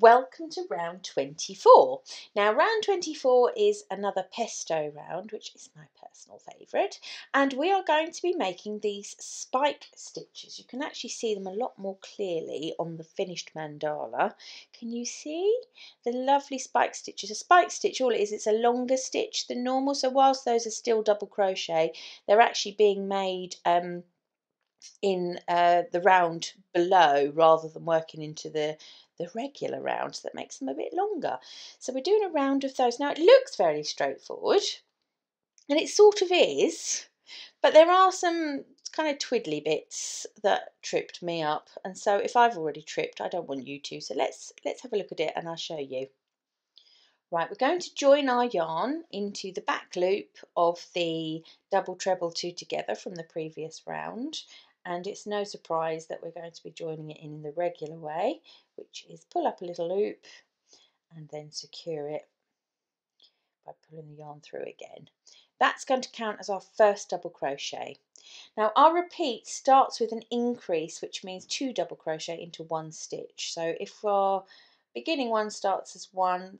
Welcome to round 24. Now round 24 is another pesto round, which is my personal favourite, and we are going to be making these spike stitches. You can actually see them a lot more clearly on the finished mandala. Can you see the lovely spike stitches? A spike stitch, all it is, it's a longer stitch than normal, so whilst those are still double crochet, they're actually being made in the round below rather than working into the regular round, so that makes them a bit longer. So we're doing a round of those. Now it looks fairly straightforward, and it sort of is, but there are some kind of twiddly bits that tripped me up, and so if I've already tripped, I don't want you to. So let's have a look at it and I'll show you. Right, we're going to join our yarn into the back loop of the double treble two together from the previous round, and it's no surprise that we're going to be joining it in the regular way, which is pull up a little loop and then secure it by pulling the yarn through again. That's going to count as our first double crochet. Now our repeat starts with an increase, which means 2 double crochet into 1 stitch. So if our beginning one starts as 1,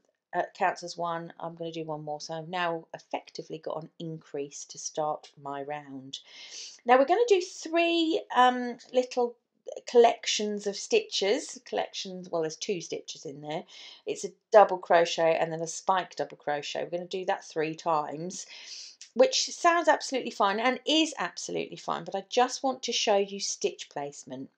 counts as 1, I'm going to do 1 more. So I've now effectively got an increase to start my round. Now we're going to do 3 little collections of stitches. Well, there's 2 stitches in there. It's a double crochet and then a spike double crochet. We're going to do that 3 times, which sounds absolutely fine and is absolutely fine, but I just want to show you stitch placement.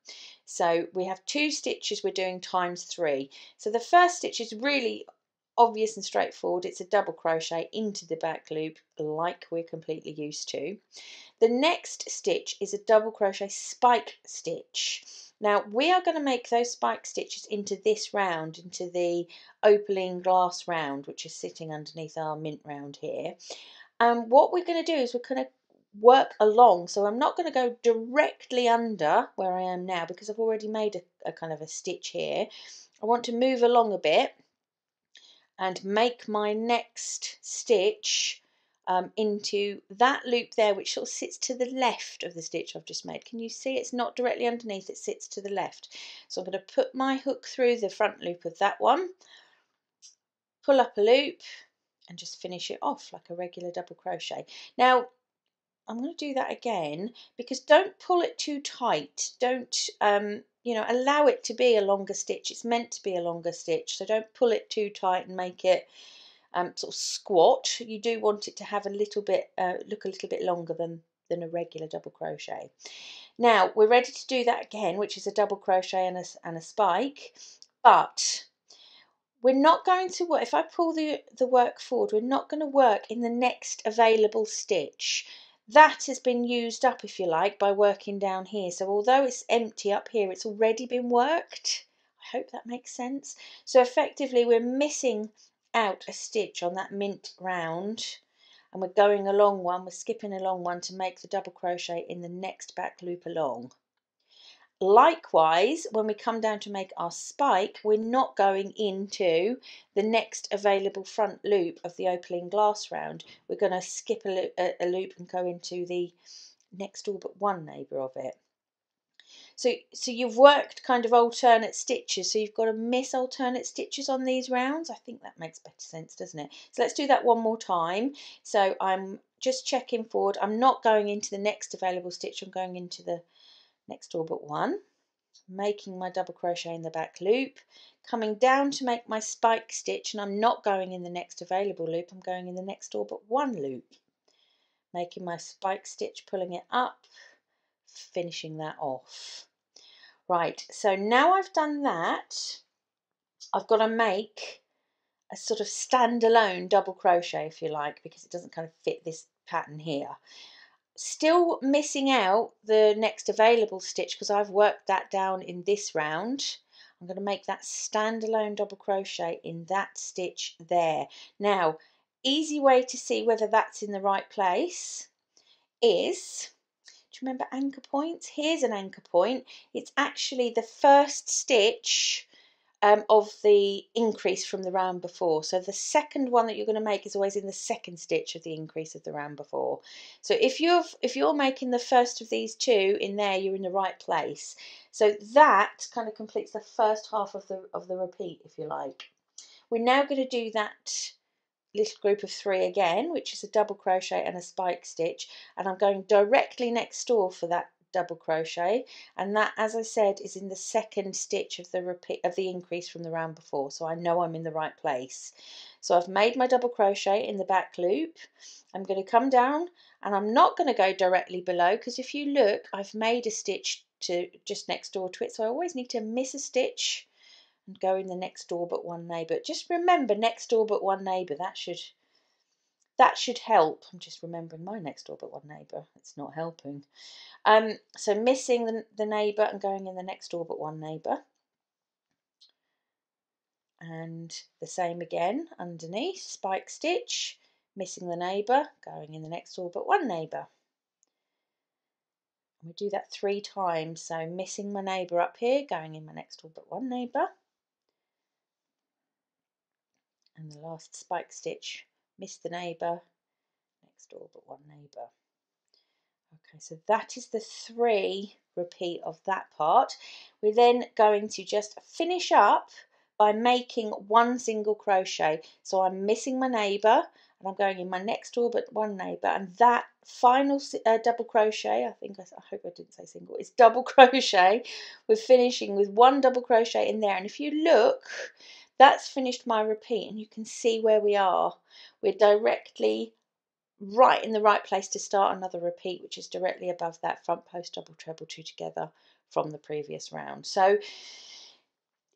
So we have 2 stitches we're doing times 3. So the first stitch is really obvious and straightforward. It's a double crochet into the back loop like we're completely used to. The next stitch is a double crochet spike stitch. Now we are going to make those spike stitches into this round, into the opaline glass round, which is sitting underneath our mint round here. And what we're going to do is we're going to work along. So I'm not going to go directly under where I am now because I've already made a kind of a stitch here. I want to move along a bit and make my next stitch into that loop there, which sort of sits to the left of the stitch I've just made. Can you see it's not directly underneath, it sits to the left. So I'm going to put my hook through the front loop of that one, pull up a loop and just finish it off like a regular double crochet. Now I'm going to do that again because don't pull it too tight. Don't allow it to be a longer stitch. It's meant to be a longer stitch, so don't pull it too tight and make it sort of squat. You do want it to have a little bit look a little bit longer than a regular double crochet. Now we're ready to do that again, which is a double crochet and a spike, but we're not going to work, if I pull the work forward, we're not going to work in the next available stitch. That has been used up, if you like, by working down here. So although it's empty up here, it's already been worked. I hope that makes sense. So effectively we're missing out a stitch on that mint round, and we're going along one, we're skipping along one to make the double crochet in the next back loop along. Likewise, when we come down to make our spike, we're not going into the next available front loop of the opaline glass round. We're going to skip a loop and go into the next all but one neighbour of it. So you've worked kind of alternate stitches, so you've got to miss alternate stitches on these rounds. I think that makes better sense, doesn't it? So let's do that one more time. So I'm just checking forward. I'm not going into the next available stitch, I'm going into the next all but one, making my double crochet in the back loop, coming down to make my spike stitch, and I'm not going in the next available loop, I'm going in the next all but one loop, making my spike stitch, pulling it up, finishing that off. Right, so now I've done that, I've got to make a sort of standalone double crochet, if you like, because it doesn't kind of fit this pattern here. Still missing out the next available stitch because I've worked that down in this round. I'm going to make that standalone double crochet in that stitch there. Now, easy way to see whether that's in the right place is, do you remember anchor points? Here's an anchor point. It's actually the first stitch of the increase from the round before. So the second one that you're going to make is always in the second stitch of the increase of the round before. So if you're making the first of these two in there, you're in the right place. So that kind of completes the first half of the repeat, if you like. We're now going to do that little group of 3 again, which is a double crochet and a spike stitch, and I'm going directly next door for that double crochet, and that, as I said, is in the second stitch of the repeat of the increase from the round before, so I know I'm in the right place. So I've made my double crochet in the back loop. I'm going to come down, and I'm not going to go directly below, because if you look, I've made a stitch to just next door to it, so I always need to miss a stitch and go in the next door but one neighbour. Just remember next door but one neighbour. That should help. I'm just remembering my next door but one neighbour. It's not helping. So missing the neighbour and going in the next door but one neighbour. And the same again underneath, spike stitch, missing the neighbour, going in the next door but one neighbour. And we do that 3 times. So missing my neighbour up here, going in my next door but one neighbour. And the last spike stitch, miss the neighbour, next door but one neighbour. Okay, so that is the 3 repeat of that part. We're then going to just finish up by making 1 single crochet. So I'm missing my neighbour and I'm going in my next door but one neighbour, and that final double crochet, I hope I didn't say single, it's double crochet. We're finishing with 1 double crochet in there, and if you look, that's finished my repeat, and you can see where we are. We're directly right in the right place to start another repeat, which is directly above that front post double treble 2 together from the previous round. So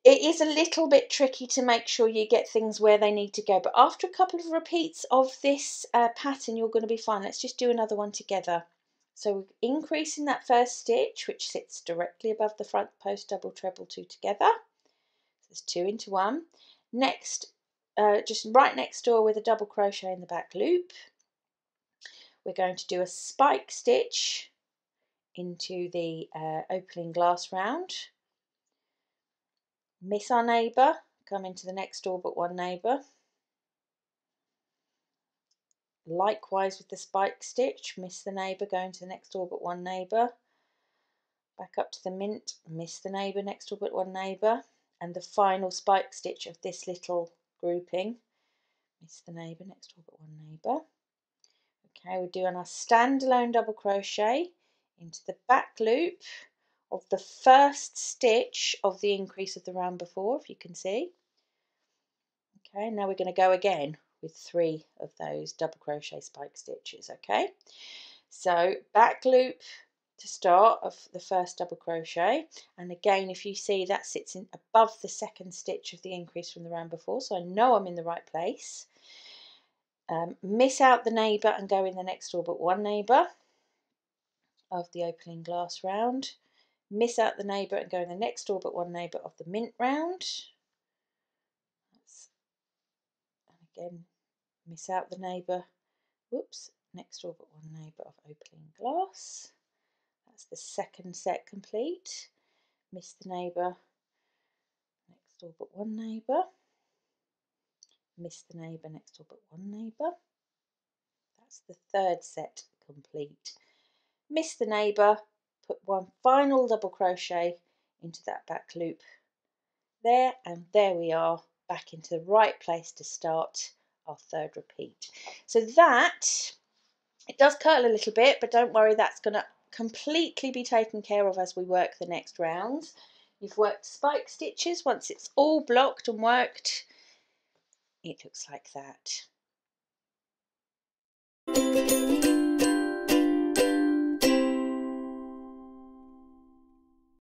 it is a little bit tricky to make sure you get things where they need to go, but after a couple of repeats of this pattern, you're going to be fine. Let's just do another one together. So we're increasing that first stitch, which sits directly above the front post double treble 2 together. There's 2 into 1. Next, just right next door with a double crochet in the back loop, we're going to do a spike stitch into the opening glass round, miss our neighbour, come into the next door but one neighbour. Likewise with the spike stitch, miss the neighbour, go into the next door but one neighbour. Back up to the mint, miss the neighbour, next door but one neighbour. And the final spike stitch of this little grouping, miss the neighbour, next door but one neighbour. Okay, we're doing our standalone double crochet into the back loop of the first stitch of the increase of the round before, if you can see. Okay, now we're going to go again with 3 of those double crochet spike stitches. Okay, so back loop to start of the first double crochet, and again, if you see, that sits in above the second stitch of the increase from the round before, so I know I'm in the right place. Miss out the neighbour and go in the next door but one neighbour of the opening glass round. Miss out the neighbour and go in the next door but one neighbour of the mint round. And again, miss out the neighbour, whoops, next door but one neighbour of opening glass. That's the second set complete. Miss the neighbour, next door but one neighbour. Miss the neighbour, next door but one neighbour. That's the third set complete. Miss the neighbour, put 1 final double crochet into that back loop there, and there we are, back into the right place to start our 3rd repeat. So that, it does curl a little bit, but don't worry, that's going to completely be taken care of as we work the next round. You've worked spike stitches. Once it's all blocked and worked, it looks like that.